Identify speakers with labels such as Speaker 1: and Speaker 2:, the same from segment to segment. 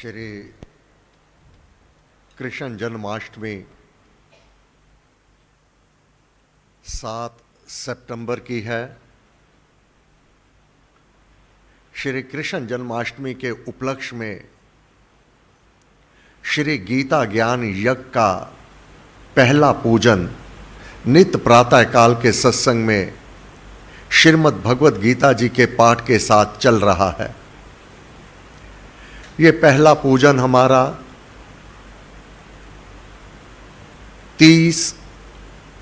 Speaker 1: श्री कृष्ण जन्माष्टमी 7 सितंबर की है। श्री कृष्ण जन्माष्टमी के उपलक्ष्य में श्री गीता ज्ञान यज्ञ का पहला पूजन नित्य प्रातः काल के सत्संग में श्रीमद् भगवद गीता जी के पाठ के साथ चल रहा है। ये पहला पूजन हमारा 30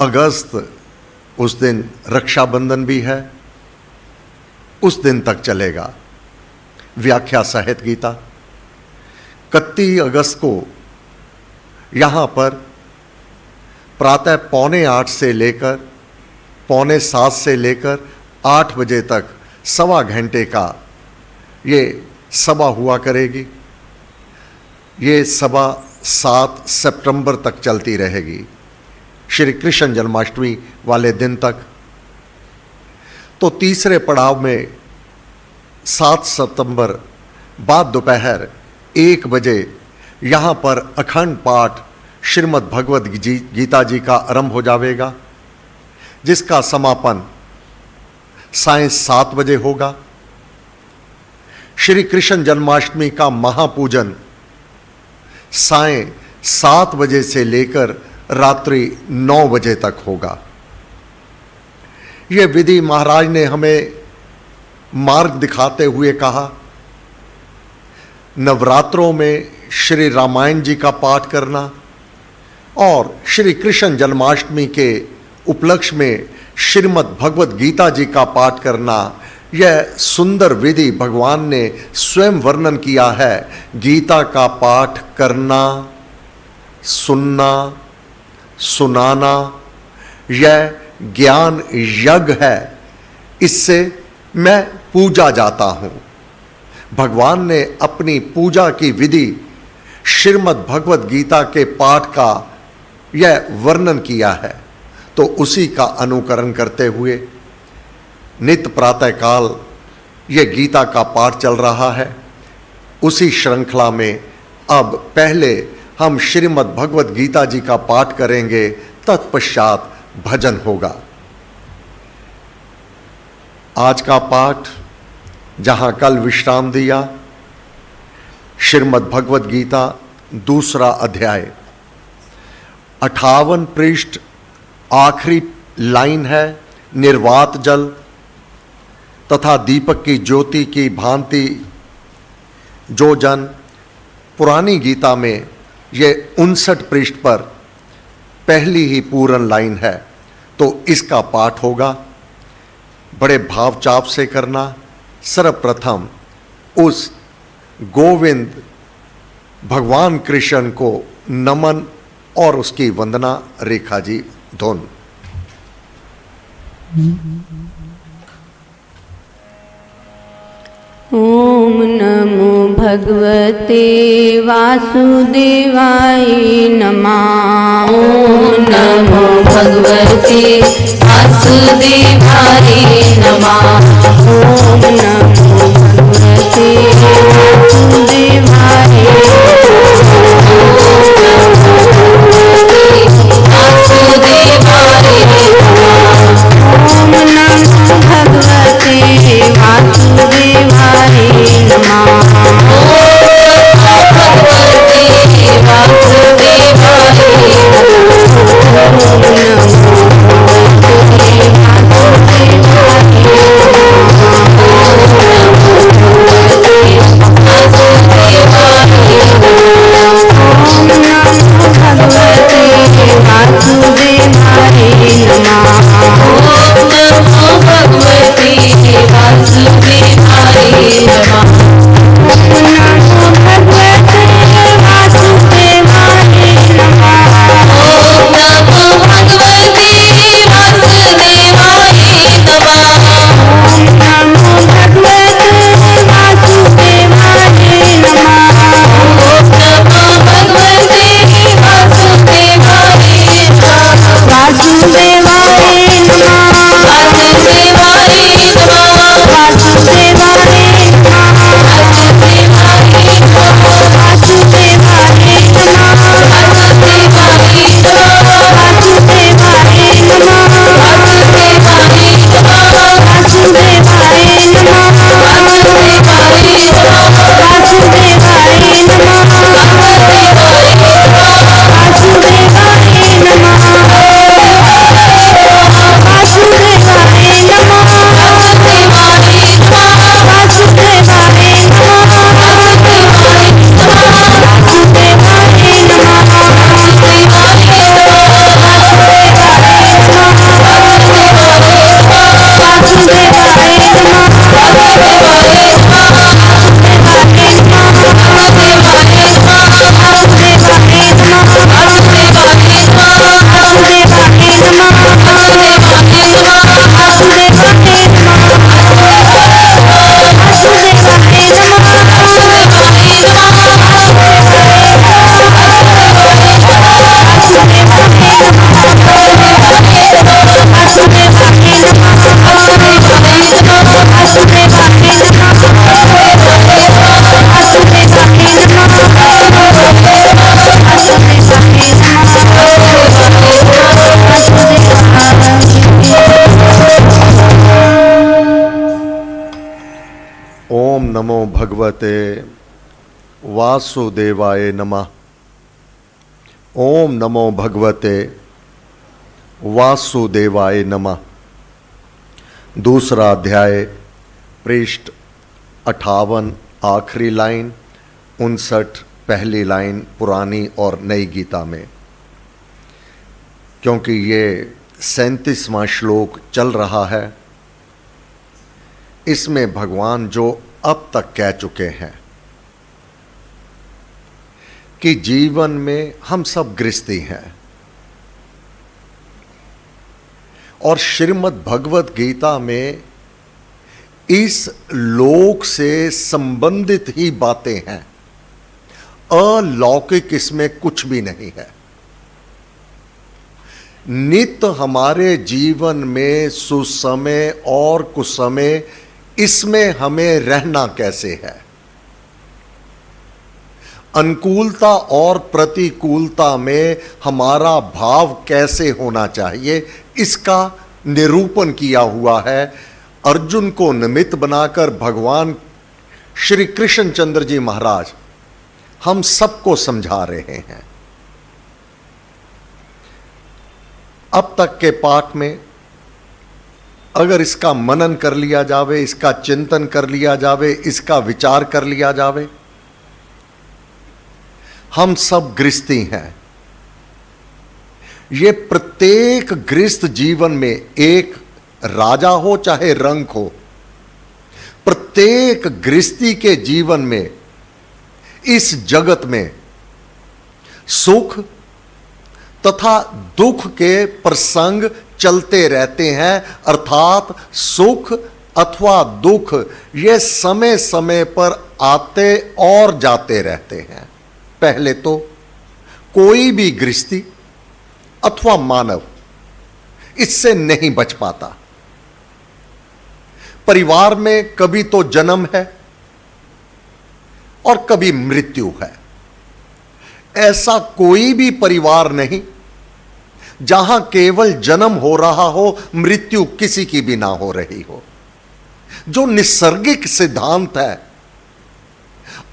Speaker 1: अगस्त, उस दिन रक्षाबंधन भी है, उस दिन तक चलेगा व्याख्या सहित गीता। 31 अगस्त को यहाँ पर प्रातः 7:45 से लेकर 7:45 से लेकर 8 बजे तक सवा घंटे का ये सभा हुआ करेगी। ये सभा 7 सितंबर तक चलती रहेगी, श्री कृष्ण जन्माष्टमी वाले दिन तक। तो तीसरे पड़ाव में 7 सितंबर बाद दोपहर 1 बजे यहाँ पर अखंड पाठ श्रीमद् भगवद गीता जी का आरंभ हो जाएगा, जिसका समापन सायं 7 बजे होगा। श्री कृष्ण जन्माष्टमी का महापूजन सायं 7 बजे से लेकर रात्रि 9 बजे तक होगा। यह विधि महाराज ने हमें मार्ग दिखाते हुए कहा, नवरात्रों में श्री रामायण जी का पाठ करना और श्री कृष्ण जन्माष्टमी के उपलक्ष्य में श्रीमद् भगवद गीता जी का पाठ करना, यह सुंदर विधि भगवान ने स्वयं वर्णन किया है। गीता का पाठ करना, सुनना, सुनाना, यह ज्ञान यज्ञ है। इससे मैं पूजा जाता हूँ। भगवान ने अपनी पूजा की विधि श्रीमद् भगवद गीता के पाठ का यह वर्णन किया है। तो उसी का अनुकरण करते हुए नित्य प्रातः काल ये गीता का पाठ चल रहा है। उसी श्रृंखला में अब पहले हम श्रीमद् भगवद गीता जी का पाठ करेंगे, तत्पश्चात भजन होगा। आज का पाठ जहां कल विश्राम दिया, श्रीमद् भगवद गीता दूसरा अध्याय 58 पृष्ठ आखिरी लाइन है। निर्वात जल तथा दीपक की ज्योति की भांति जो जन, पुरानी गीता में ये 59 पृष्ठ पर पहली ही पूर्ण लाइन है। तो इसका पाठ होगा, बड़े भाव चाप से करना। सर्वप्रथम उस गोविंद भगवान कृष्ण को नमन और उसकी वंदना रेखा जी धुन।
Speaker 2: ओम नमो भगवते वासुदेवाय नमः। ओम नमो भगवते वासुदेवाय नमः। ओम नमो भगवते वासुदेवाय ओम नमो भगवते वासुदेवाय नमः।
Speaker 1: भगवते वासुदेवाय नमः। ओम नमो भगवते वासुदेवाय नमः। दूसरा अध्याय, पृष्ठ 58, आखिरी लाइन, 59 पहली लाइन पुरानी और नई गीता में। क्योंकि ये 37वां श्लोक चल रहा है, इसमें भगवान जो अब तक कह चुके हैं कि जीवन में हम सब गृहस्थी हैं और श्रीमद् भगवत गीता में इस लोक से संबंधित ही बातें हैं, अलौकिक इसमें कुछ भी नहीं है। नित्य हमारे जीवन में सुसमय और कुसमय, इसमें हमें रहना कैसे है, अनुकूलता और प्रतिकूलता में हमारा भाव कैसे होना चाहिए, इसका निरूपण किया हुआ है। अर्जुन को निमित्त बनाकर भगवान श्री कृष्ण चंद्र जी महाराज हम सबको समझा रहे हैं। अब तक के पाठ में अगर इसका मनन कर लिया जावे, इसका चिंतन कर लिया जावे, इसका विचार कर लिया जावे, हम सब गृहस्थी हैं। ये प्रत्येक गृहस्थ जीवन में, एक राजा हो चाहे रंक हो, प्रत्येक गृहस्थी के जीवन में, इस जगत में सुख तथा दुख के प्रसंग चलते रहते हैं। अर्थात सुख अथवा दुख ये समय समय पर आते और जाते रहते हैं। पहले तो कोई भी गृहस्थी अथवा मानव इससे नहीं बच पाता। परिवार में कभी तो जन्म है और कभी मृत्यु है। ऐसा कोई भी परिवार नहीं जहां केवल जन्म हो रहा हो, मृत्यु किसी की भी ना हो रही हो। जो निसर्गिक सिद्धांत है,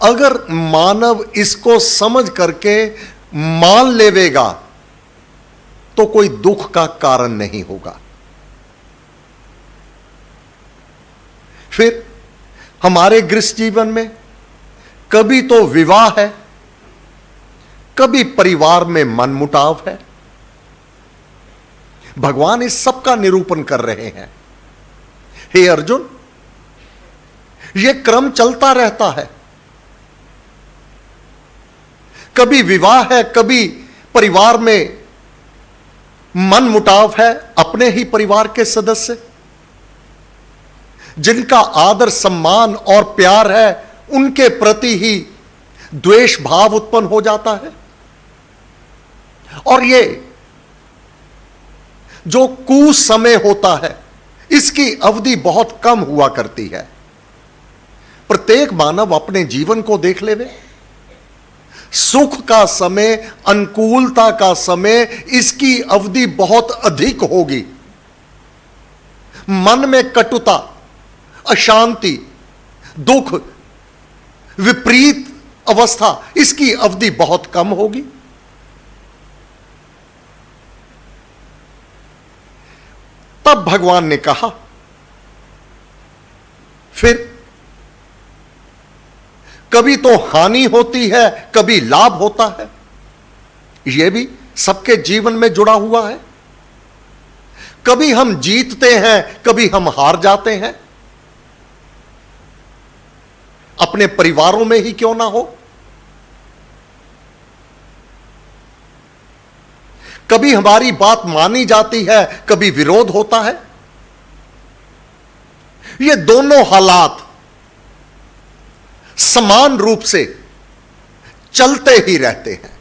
Speaker 1: अगर मानव इसको समझ करके मान लेवेगा तो कोई दुख का कारण नहीं होगा। फिर हमारे गृहस्थ जीवन में कभी तो विवाह है, कभी परिवार में मनमुटाव है। भगवान इस सब का निरूपण कर रहे हैं। हे अर्जुन, यह क्रम चलता रहता है। कभी विवाह है, कभी परिवार में मनमुटाव है। अपने ही परिवार के सदस्य जिनका आदर सम्मान और प्यार है, उनके प्रति ही द्वेष भाव उत्पन्न हो जाता है। और ये जो कुसमय होता है, इसकी अवधि बहुत कम हुआ करती है। प्रत्येक मानव अपने जीवन को देख लेवे। सुख का समय, अनुकूलता का समय, इसकी अवधि बहुत अधिक होगी। मन में कटुता, अशांति, दुख, विपरीत अवस्था, इसकी अवधि बहुत कम होगी। तब भगवान ने कहा, फिर कभी तो हानि होती है, कभी लाभ होता है। यह भी सबके जीवन में जुड़ा हुआ है। कभी हम जीतते हैं, कभी हम हार जाते हैं। अपने परिवारों में ही क्यों ना हो, कभी हमारी बात मानी जाती है, कभी विरोध होता है। ये दोनों हालात समान रूप से चलते ही रहते हैं।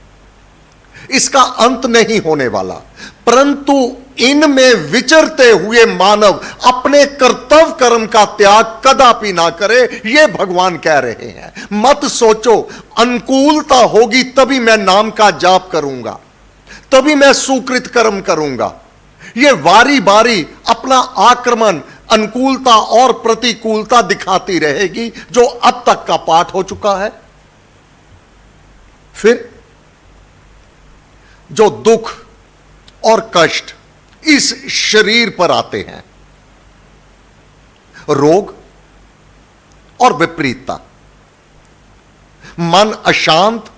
Speaker 1: इसका अंत नहीं होने वाला। परंतु इनमें विचरते हुए मानव अपने कर्तव्य कर्म का त्याग कदापि ना करे, यह भगवान कह रहे हैं। मत सोचो अनुकूलता होगी तभी मैं नाम का जाप करूंगा, तभी मैं सुकृत कर्म करूंगा। यह वारी बारी अपना आक्रमण अनुकूलता और प्रतिकूलता दिखाती रहेगी जो अब तक का पाठ हो चुका है। फिर जो दुख और कष्ट इस शरीर पर आते हैं, रोग और विपरीतता, मन अशांत,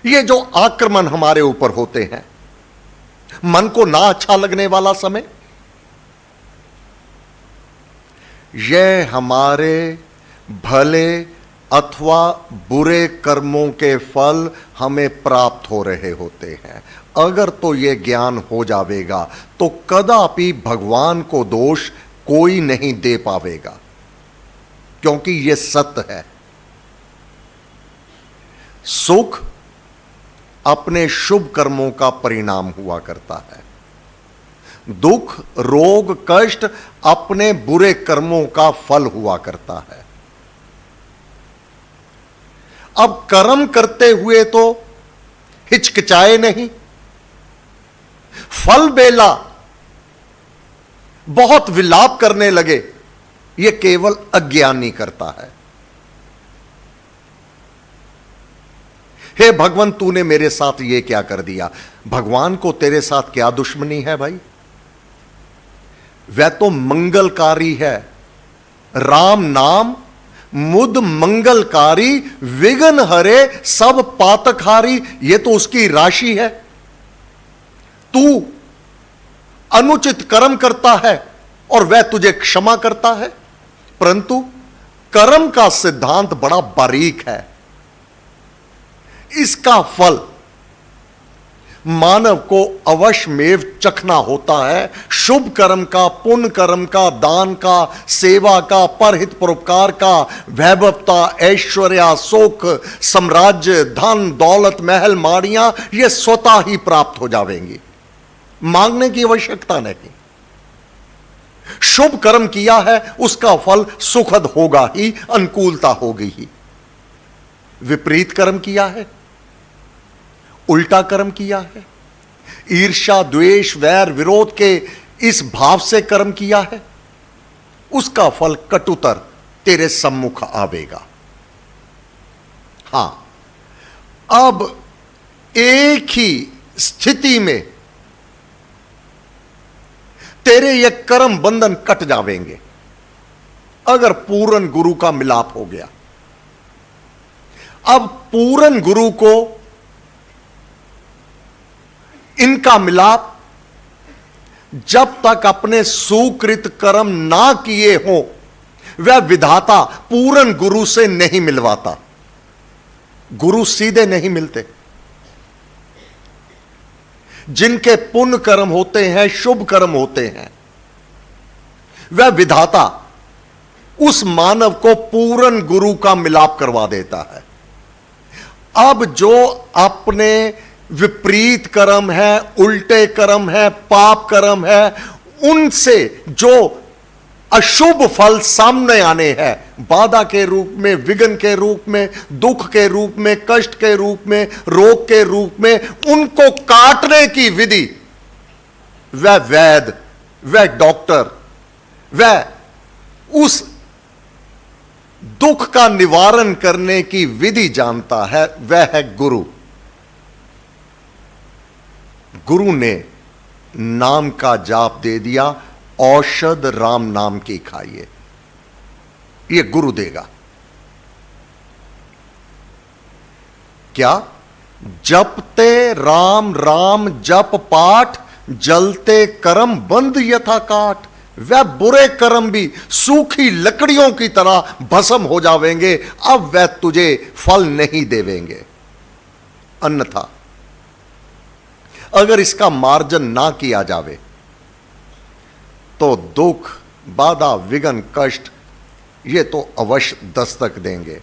Speaker 1: ये जो आक्रमण हमारे ऊपर होते हैं, मन को ना अच्छा लगने वाला समय, यह हमारे भले अथवा बुरे कर्मों के फल हमें प्राप्त हो रहे होते हैं। अगर तो यह ज्ञान हो जावेगा तो कदापि भगवान को दोष कोई नहीं दे पावेगा, क्योंकि यह सत्य है। सुख अपने शुभ कर्मों का परिणाम हुआ करता है, दुख रोग कष्ट अपने बुरे कर्मों का फल हुआ करता है। अब कर्म करते हुए तो हिचकिचाए नहीं, फल बेला बहुत विलाप करने लगे, यह केवल अज्ञानी करता है। हे भगवान, तूने मेरे साथ यह क्या कर दिया? भगवान को तेरे साथ क्या दुश्मनी है भाई? वह तो मंगलकारी है। राम नाम मुद मंगलकारी, विघ्न हरे सब पातकहारी, यह तो उसकी राशि है। तू अनुचित कर्म करता है और वह तुझे क्षमा करता है, परंतु कर्म का सिद्धांत बड़ा बारीक है। इसका फल मानव को अवश्यमेव चखना होता है। शुभ कर्म का, पुण्य कर्म का, दान का, सेवा का, परहित परोपकार का, वैभवता, ऐश्वर्य, सुख, साम्राज्य, धन दौलत, महल माड़ियां, ये स्वतः ही प्राप्त हो जाएंगी, मांगने की आवश्यकता नहीं। शुभ कर्म किया है उसका फल सुखद होगा ही, अनुकूलता होगी ही। विपरीत कर्म किया है, उल्टा कर्म किया है, ईर्ष्या द्वेष वैर विरोध के इस भाव से कर्म किया है, उसका फल कटुतर तेरे सम्मुख आवेगा। हां, अब एक ही स्थिति में तेरे ये कर्म बंधन कट जावेंगे अगर पूर्ण गुरु का मिलाप हो गया। अब पूर्ण गुरु को इनका मिलाप जब तक अपने सुकृत कर्म ना किए हो, वह विधाता पूर्ण गुरु से नहीं मिलवाता। गुरु सीधे नहीं मिलते। जिनके पुण्य कर्म होते हैं, शुभ कर्म होते हैं, वह विधाता उस मानव को पूर्ण गुरु का मिलाप करवा देता है। अब जो अपने विपरीत कर्म है, उल्टे कर्म है, पाप कर्म है, उनसे जो अशुभ फल सामने आने हैं, बाधा के रूप में, विघ्न के रूप में, दुख के रूप में, कष्ट के रूप में, रोग के रूप में, उनको काटने की विधि वह वैद्य, वह डॉक्टर, वह उस दुख का निवारण करने की विधि जानता है, वह है गुरु। गुरु ने नाम का जाप दे दिया, औषध राम नाम की खाइए, यह गुरु देगा। क्या? जपते राम राम जप पाठ, जलते कर्म बंद यथा काट। वह बुरे कर्म भी सूखी लकड़ियों की तरह भस्म हो जावेंगे, अब वह तुझे फल नहीं देवेंगे। अन्यथा अगर इसका मार्जन ना किया जावे तो दुख, बाधा, विघ्न, कष्ट ये तो अवश्य दस्तक देंगे।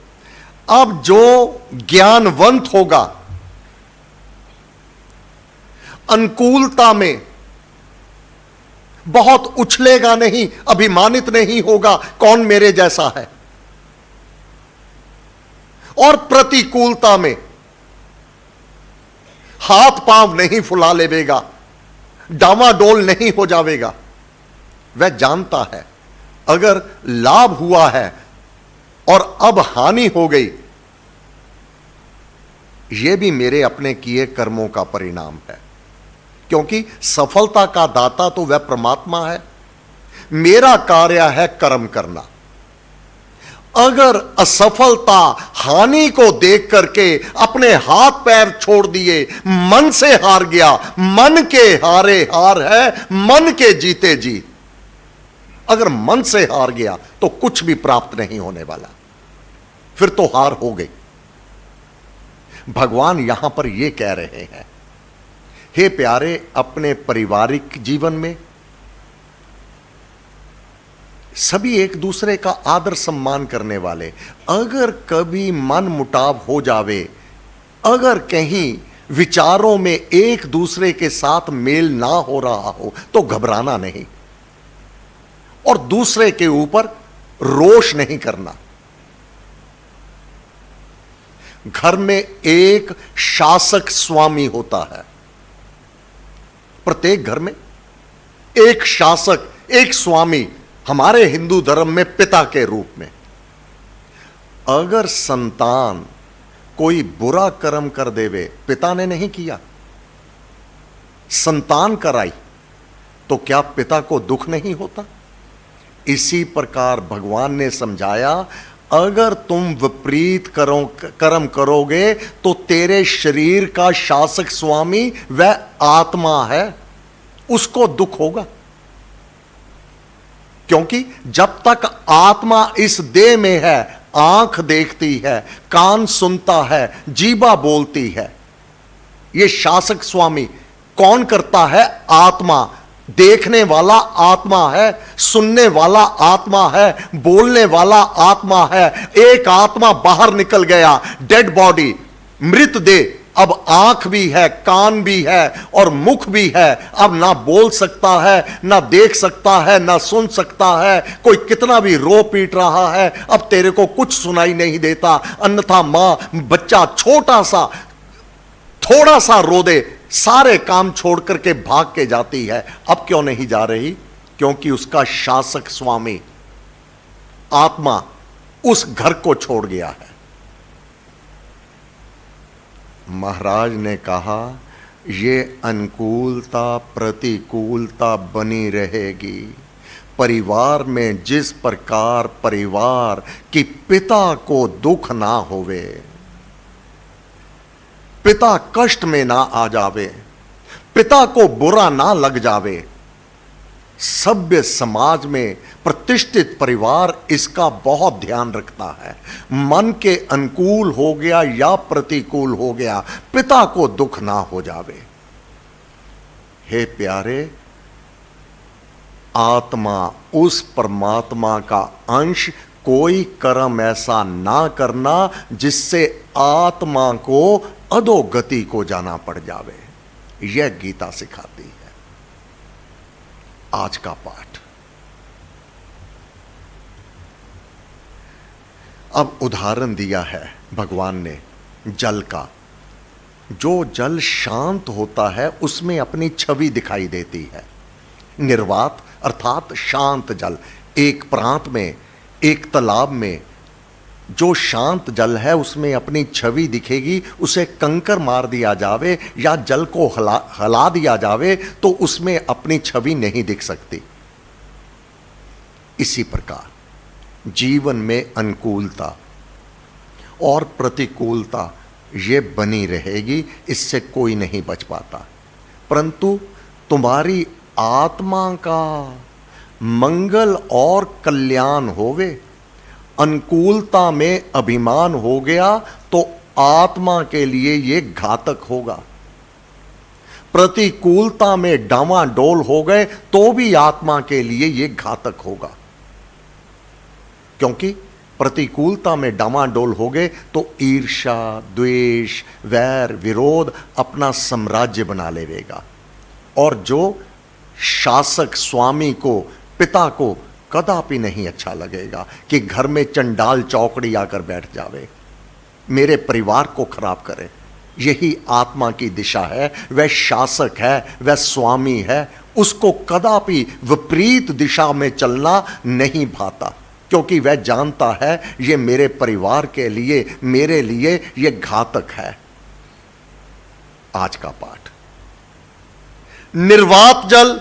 Speaker 1: अब जो ज्ञानवंत होगा, अनुकूलता में बहुत उछलेगा नहीं, अभिमानित नहीं होगा कौन मेरे जैसा है, और प्रतिकूलता में हाथ पांव नहीं फुला लेवेगा, डामाडोल नहीं हो जावेगा। वह जानता है अगर लाभ हुआ है और अब हानि हो गई, यह भी मेरे अपने किए कर्मों का परिणाम है, क्योंकि सफलता का दाता तो वह परमात्मा है। मेरा कार्य है कर्म करना। अगर असफलता हानि को देख करके अपने हाथ पैर छोड़ दिए, मन से हार गया, मन के हारे हार है, मन के जीते जीत। अगर मन से हार गया तो कुछ भी प्राप्त नहीं होने वाला, फिर तो हार हो गई। भगवान यहां पर यह कह रहे हैं, हे प्यारे, अपने पारिवारिक जीवन में सभी एक दूसरे का आदर सम्मान करने वाले, अगर कभी मन मुटाव हो जावे, अगर कहीं विचारों में एक दूसरे के साथ मेल ना हो रहा हो तो घबराना नहीं और दूसरे के ऊपर रोष नहीं करना। घर में एक शासक स्वामी होता है, प्रत्येक घर में एक शासक, एक स्वामी, हमारे हिंदू धर्म में पिता के रूप में। अगर संतान कोई बुरा कर्म कर देवे, पिता ने नहीं किया, संतान कराई, तो क्या पिता को दुख नहीं होता? इसी प्रकार भगवान ने समझाया, अगर तुम विपरीत कर्म करोगे तो तेरे शरीर का शासक स्वामी वह आत्मा है, उसको दुख होगा। क्योंकि जब तक आत्मा इस देह में है, आंख देखती है, कान सुनता है, जीवा बोलती है। यह शासक स्वामी कौन करता है? आत्मा। देखने वाला आत्मा है, सुनने वाला आत्मा है, बोलने वाला आत्मा है। एक आत्मा बाहर निकल गया, डेड बॉडी, मृत देह, अब आंख भी है, कान भी है और मुख भी है। अब ना बोल सकता है, ना देख सकता है, ना सुन सकता है। कोई कितना भी रो पीट रहा है, अब तेरे को कुछ सुनाई नहीं देता। अन्यथा मां, बच्चा छोटा सा, थोड़ा सा रो दे, सारे काम छोड़ करके भाग के जाती है। अब क्यों नहीं जा रही? क्योंकि उसका शासक स्वामी आत्मा उस घर को छोड़ गया है। महाराज ने कहा, ये अनुकूलता प्रतिकूलता बनी रहेगी। परिवार में जिस प्रकार परिवार कि पिता को दुख ना होवे, पिता कष्ट में ना आ जावे, पिता को बुरा ना लग जावे, सभ्य समाज में प्रतिष्ठित परिवार इसका बहुत ध्यान रखता है। मन के अनुकूल हो गया या प्रतिकूल हो गया, पिता को दुख ना हो जावे। हे प्यारे, आत्मा उस परमात्मा का अंश, कोई कर्म ऐसा ना करना जिससे आत्मा को अधोगति को जाना पड़ जावे। यह गीता सिखाती है। आज का पाठ। अब उदाहरण दिया है भगवान ने जल का। जो जल शांत होता है उसमें अपनी छवि दिखाई देती है। निर्वात अर्थात शांत जल, एक प्रांत में, एक तालाब में जो शांत जल है उसमें अपनी छवि दिखेगी। उसे कंकर मार दिया जावे या जल को हला दिया जावे तो उसमें अपनी छवि नहीं दिख सकती। इसी प्रकार जीवन में अनुकूलता और प्रतिकूलता ये बनी रहेगी, इससे कोई नहीं बच पाता। परंतु तुम्हारी आत्मा का मंगल और कल्याण होवे। अनुकूलता में अभिमान हो गया तो आत्मा के लिए यह घातक होगा। प्रतिकूलता में डामाडोल हो गए तो भी आत्मा के लिए यह घातक होगा। क्योंकि प्रतिकूलता में डामाडोल हो गए तो ईर्ष्या, द्वेष, वैर, विरोध अपना साम्राज्य बना लेगा। और जो शासक स्वामी को, पिता को कदापि नहीं अच्छा लगेगा कि घर में चंडाल चौकड़ी आकर बैठ जावे, मेरे परिवार को खराब करे। यही आत्मा की दिशा है। वह शासक है, वह स्वामी है, उसको कदापि विपरीत दिशा में चलना नहीं भाता, क्योंकि वह जानता है ये मेरे परिवार के लिए, मेरे लिए ये घातक है। आज का पाठ, निर्वात जल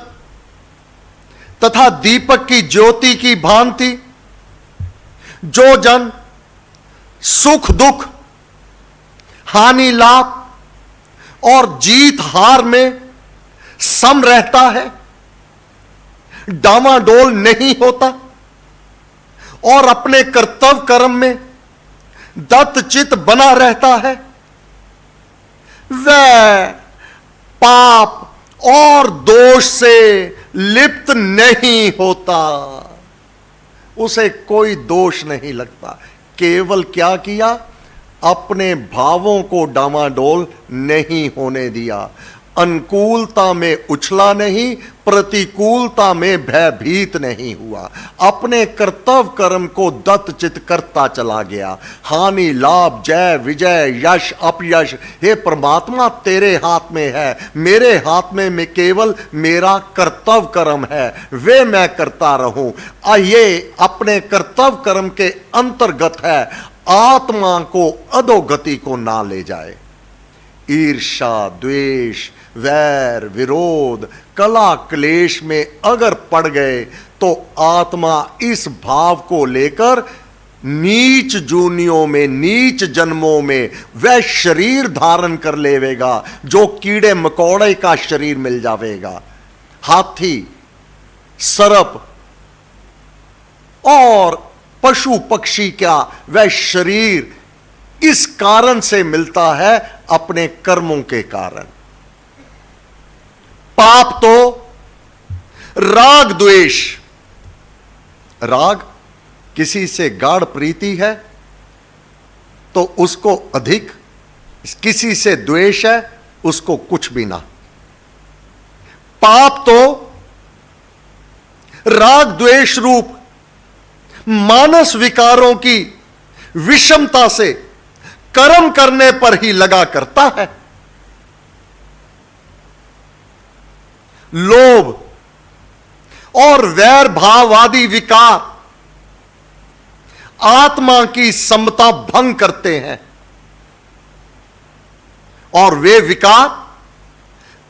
Speaker 1: तथा दीपक की ज्योति की भांति जो जन सुख दुख, हानि लाभ और जीत हार में सम रहता है, डामाडोल नहीं होता और अपने कर्तव्य कर्म में दत्तचित बना रहता है, वह पाप और दोष से लिप्त नहीं होता। उसे कोई दोष नहीं लगता। केवल क्या किया? अपने भावों को डामाडोल नहीं होने दिया, अनुकूलता में उछला नहीं, प्रतिकूलता में भयभीत नहीं हुआ, अपने कर्तव्य कर्म को दत्तचित करता चला गया। हानि लाभ, जय विजय, यश अपयश, हे परमात्मा तेरे हाथ में है, मेरे हाथ में केवल मेरा कर्तव्य कर्म है, वे मैं करता रहूं। ये अपने कर्तव्य कर्म के अंतर्गत है, आत्मा को अधोगति को ना ले जाए। ईर्षा, द्वेष, वैर, विरोध, कला क्लेश में अगर पड़ गए तो आत्मा इस भाव को लेकर नीच जूनियों में, नीच जन्मों में वह शरीर धारण कर लेवेगा, जो कीड़े मकोड़े का शरीर मिल जावेगा। हाथी, सर्प और पशु पक्षी क्या वह शरीर इस कारण से मिलता है, अपने कर्मों के कारण। पाप तो राग द्वेष, राग किसी से गाढ़ प्रीति है तो उसको अधिक, किसी से द्वेष है उसको कुछ भी ना। पाप तो राग द्वेष रूप मानस विकारों की विषमता से कर्म करने पर ही लगा करता है। लोभ और वैर भाव आदि विकार आत्मा की समता भंग करते हैं और वे विकार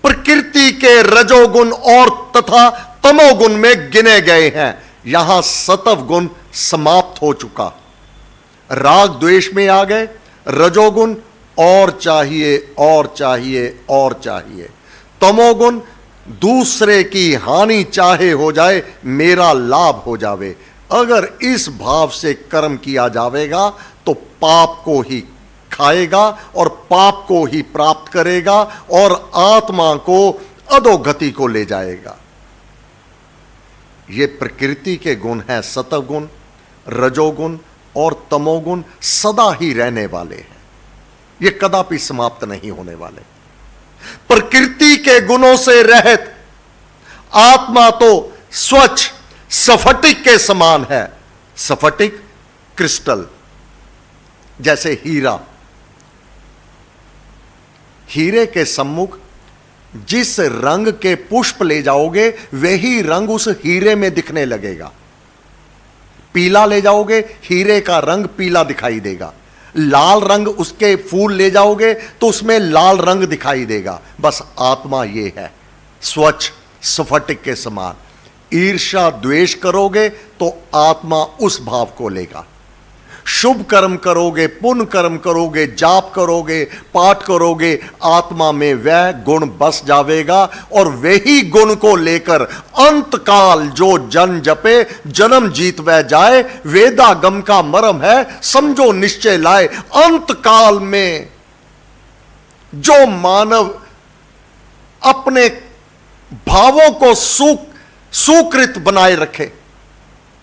Speaker 1: प्रकृति के रजोगुण और तथा तमोगुण में गिने गए हैं। यहां सतव गुण समाप्त हो चुका, राग द्वेष में आ गए, रजोगुण और चाहिए और चाहिए और चाहिए, तमोगुण दूसरे की हानि चाहे हो जाए, मेरा लाभ हो जावे। अगर इस भाव से कर्म किया जावेगा तो पाप को ही खाएगा और पाप को ही प्राप्त करेगा और आत्मा को अधोगति को ले जाएगा। ये प्रकृति के गुण हैं, सतगुण, रजोगुण और तमोगुण सदा ही रहने वाले हैं, ये कदापि समाप्त नहीं होने वाले। प्रकृति के गुणों से रहित आत्मा तो स्वच्छ स्फटिक के समान है। स्फटिक क्रिस्टल, जैसे हीरा, हीरे के सम्मुख जिस रंग के पुष्प ले जाओगे वही रंग उस हीरे में दिखने लगेगा। पीला ले जाओगे, हीरे का रंग पीला दिखाई देगा। लाल रंग उसके फूल ले जाओगे तो उसमें लाल रंग दिखाई देगा। बस आत्मा ये है, स्वच्छ स्फटिक के समान। ईर्ष्या द्वेष करोगे तो आत्मा उस भाव को लेगा। शुभ कर्म करोगे, पुण्य कर्म करोगे, जाप करोगे, पाठ करोगे, आत्मा में वह गुण बस जावेगा और वही गुण को लेकर अंत काल जो जन जपे जन्म जीत वह जाए। वेदागम का मर्म है, समझो निश्चय लाए। अंत काल में जो मानव अपने भावों को सुकृत बनाए रखे,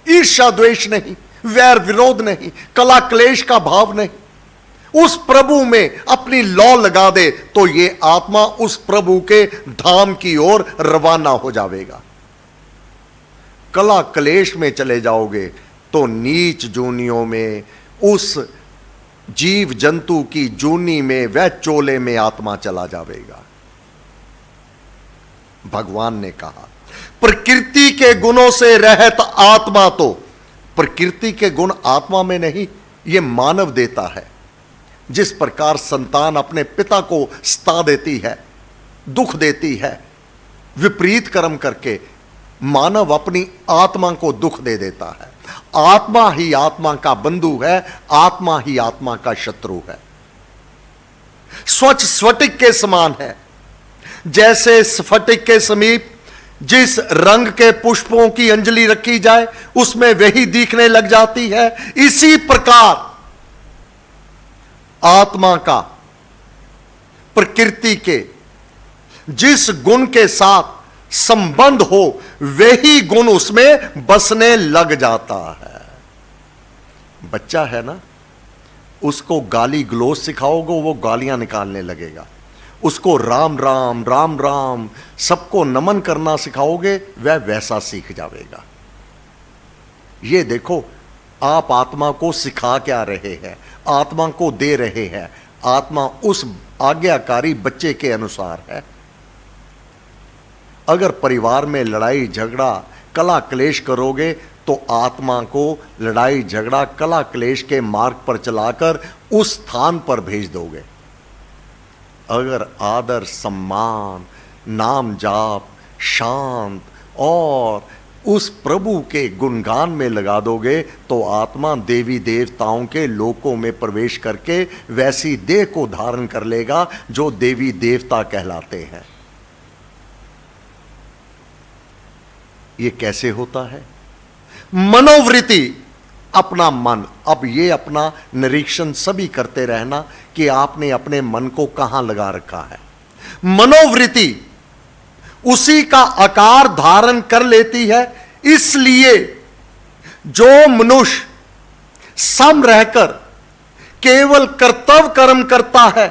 Speaker 1: ईर्ष्या द्वेष नहीं, वैर विरोध नहीं, कला क्लेश का भाव नहीं, उस प्रभु में अपनी लौ लगा दे तो ये आत्मा उस प्रभु के धाम की ओर रवाना हो जाएगा। कला क्लेश में चले जाओगे तो नीच जूनियों में, उस जीव जंतु की जूनी में, वह चोले में आत्मा चला जाएगा। भगवान ने कहा प्रकृति के गुणों से रहत आत्मा, तो प्रकृति के गुण आत्मा में नहीं, ये मानव देता है। जिस प्रकार संतान अपने पिता को सता देती है, दुख देती है, विपरीत कर्म करके मानव अपनी आत्मा को दुख दे देता है। आत्मा ही आत्मा का बंधु है, आत्मा ही आत्मा का शत्रु है। स्वच्छ स्फटिक के समान है। जैसे स्फटिक के समीप जिस रंग के पुष्पों की अंजलि रखी जाए उसमें वही दिखने लग जाती है, इसी प्रकार आत्मा का प्रकृति के जिस गुण के साथ संबंध हो वही गुण उसमें बसने लग जाता है। बच्चा है ना, उसको गाली गलौज सिखाओगे वो गालियां निकालने लगेगा। उसको राम राम राम राम सबको नमन करना सिखाओगे वह वैसा सीख जाएगा। ये देखो आप आत्मा को सिखा क्या रहे हैं, आत्मा को दे रहे हैं। आत्मा उस आज्ञाकारी बच्चे के अनुसार है। अगर परिवार में लड़ाई झगड़ा कला क्लेश करोगे तो आत्मा को लड़ाई झगड़ा कला क्लेश के मार्ग पर चलाकर उस स्थान पर भेज दोगे। अगर आदर सम्मान नाम जाप शांत और उस प्रभु के गुणगान में लगा दोगे तो आत्मा देवी देवताओं के लोकों में प्रवेश करके वैसी देह को धारण कर लेगा जो देवी देवता कहलाते हैं। ये कैसे होता है? मनोवृत्ति, अपना मन। अब ये अपना निरीक्षण सभी करते रहना कि आपने अपने मन को कहां लगा रखा है। मनोवृत्ति उसी का आकार धारण कर लेती है, इसलिए जो मनुष्य सम रहकर केवल कर्तव्य कर्म करता है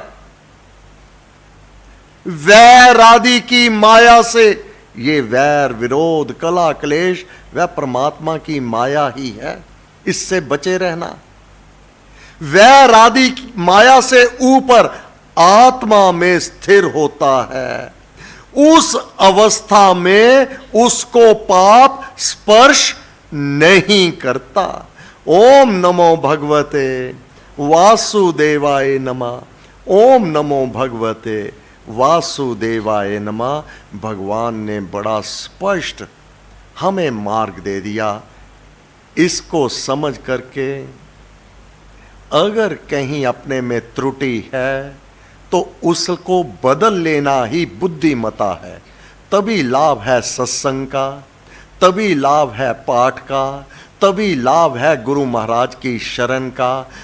Speaker 1: वैर आदि की माया से, ये वैर विरोध कला क्लेश वह परमात्मा की माया ही है, इससे बचे रहना। वैर आदि माया से ऊपर आत्मा में स्थिर होता है। उस अवस्था में उसको पाप स्पर्श नहीं करता। ओम नमो भगवते वासुदेवाय नमः। ओम नमो भगवते वासुदेवाय नमः। भगवान ने बड़ा स्पष्ट हमें मार्ग दे दिया। इसको समझ करके अगर कहीं अपने में त्रुटि है तो उसको बदल लेना ही बुद्धिमता है। तभी लाभ है सत्संग का, तभी लाभ है पाठ का, तभी लाभ है गुरु महाराज की शरण का,